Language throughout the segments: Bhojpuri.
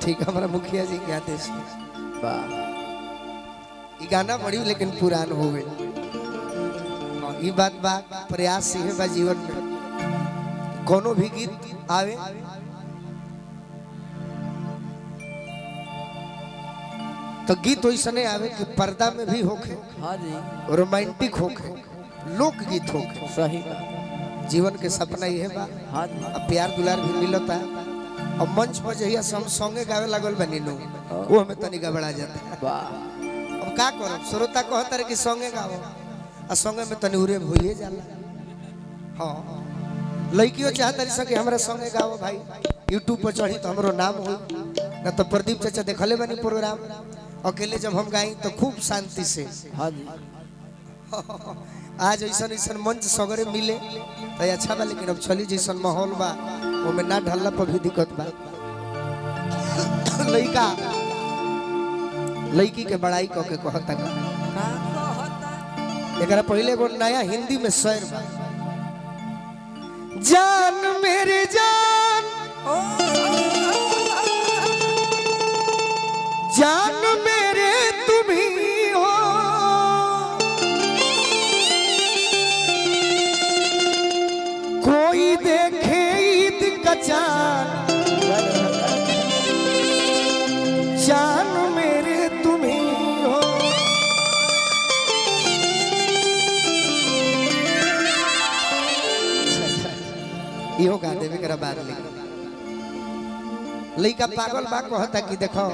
ठीक हमारा मुखिया जी के आदेश वाह ये गाना बड़ी लेकिन पुरान हो गई ये बात प्रयास ही है जीवन में कोनो भी गीत आवे तो गीत वैसने आवे कि पर्दा में भी होके हाँ जी रोमांटिक होके लोकगीत होके सही जीवन के सपना ही है बा हाँ जी अब प्यार दुलार भी मिलता है और मंच पर जहिया हम सॉन्गे गावे लागल बनी नो वो हमें तनी गबड़ा जाता है वाह अब का करब श्रोता कहता रे कि सॉन्गे गाओ आ सॉन्गे में तनी उरे होइए जाला हां लड़कियों चाहता रही सके हमरा सॉन्गे गाओ भाई यूट्यूब पर चढ़ी तो हमरो नाम हो ना तो प्रदीप चाचा देखले बनी प्रोग्राम अकेले जब हम गाई तो खूब शांति से हाँ जी आज ऐसा ऐसा मंच सगरे मिले तो अच्छा बा लेकिन अब चली जैसा माहौल बा वो में ना ढलला पर भी दिक्कत बा लड़का लड़की के बड़ाई कह के कहता एकरा पहले एगो नया हिंदी में शेर बा जान मेरे जान जान मेरे तुम ही हो कोई देखे ईद का चांद जान मेरे तुम ही हो यो गा देवे करा बात लइका पागल बा कहता कि देखो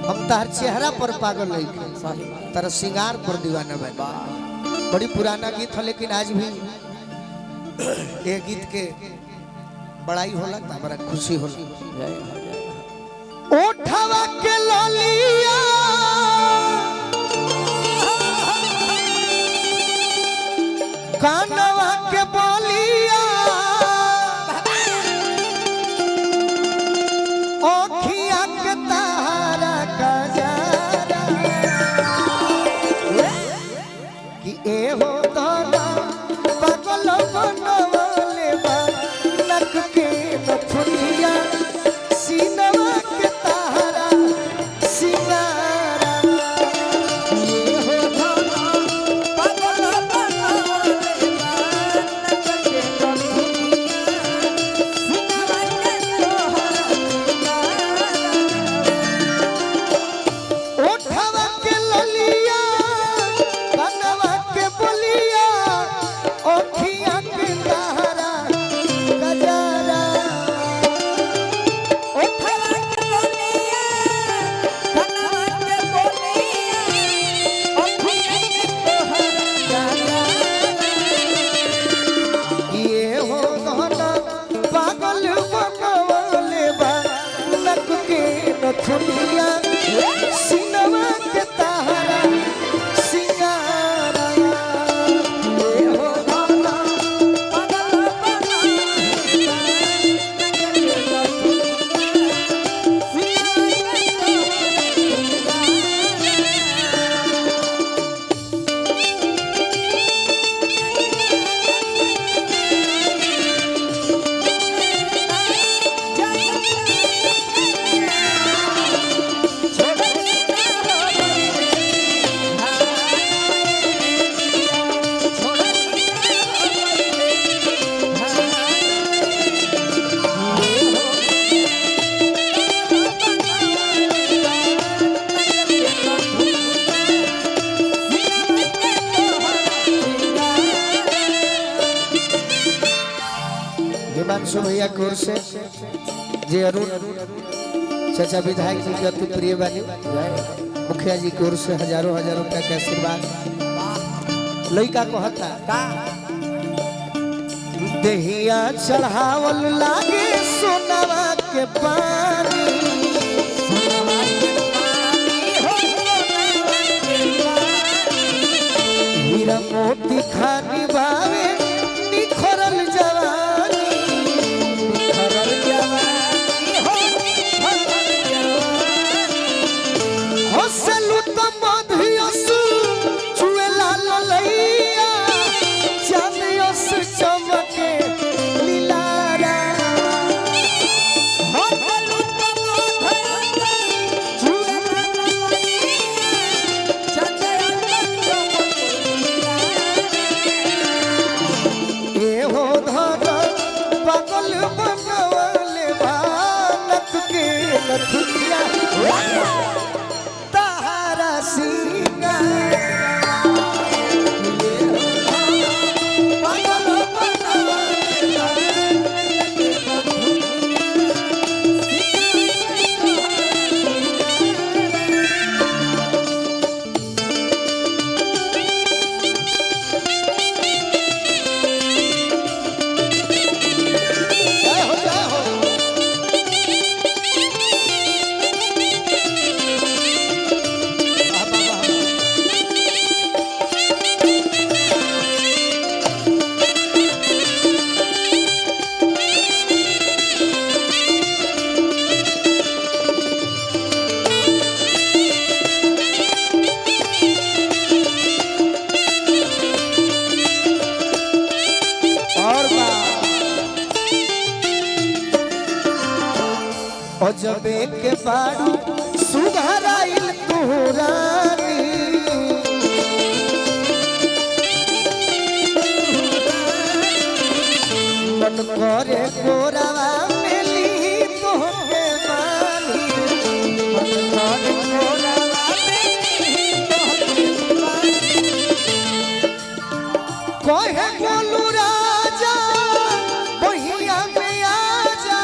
हम तार चेहरा पर पागल लइका तारा श्रृंगार पर दीवाना बा बड़ी पुराना गीत है लेकिन आज भी ये गीत के बड़ाई होला त हमरा खुशी होला ओठवा के ललिया कानवा के बोलिया ओखिया के तारा का जारा कि ए हो दाना पागल बनवाले बा नक के नथुनिया सीनवा के तारा सिंगारा ये हो दाना पागल बनवाले बा नक के नथुनिया सीनवा के तारा ओठवा के ललिया कानवा के बोलिया ओखिया के तारा गजारा ओठवा के ललिया कानवा के बोलिया ओखिया के तोहरा ये हो दोना पागल बनवाले बा नक के नथुनिया सीनवा के तारा सिंगारा ये हो दोना पागल बनवाले बा नक के हिमांशु भैया की ओर से जे अरुण चाचा विधायक जी के अति प्रिय बानी मुखिया जी की ओर से हजारों हजार रुपया का आशीर्वाद लइका कहता देहिया चढ़ावल लागे सोनवा के पानी हीरा मोती खानी बावे निखरल जवानी निखरल जवानी हो सलू तो मधियसु चुएला ललैया चांदियस चमके लीलारा अजबे के बारू सुघराइल तुहरानी मन करे गोरावा मिली तोहके मानी मन करे गोरावा मिली तोहके मानी कहे बोलू राजा बहिया में आजा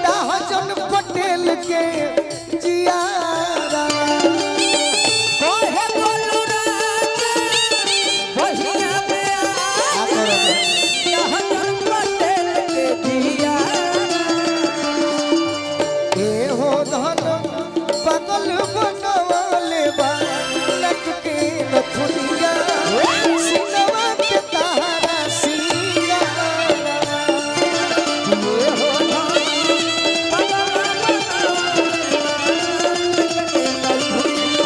दाहजन पटेल के जियारा कहे बोलू राजा बहिया में आजा दाहजन पटेल के जियारा ए हो धन पागल बनवले बा लट के नथुनिया सिनवा के तारा सिया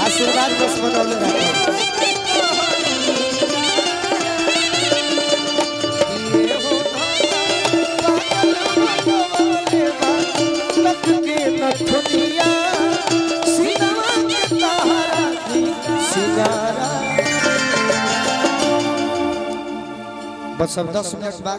आशीर्वाद बस बनवले रखो ये हो पागल बनवले बा लट के नथुनिया सिनवा के तारा सिंगारा बस अब 10 मिनट बाद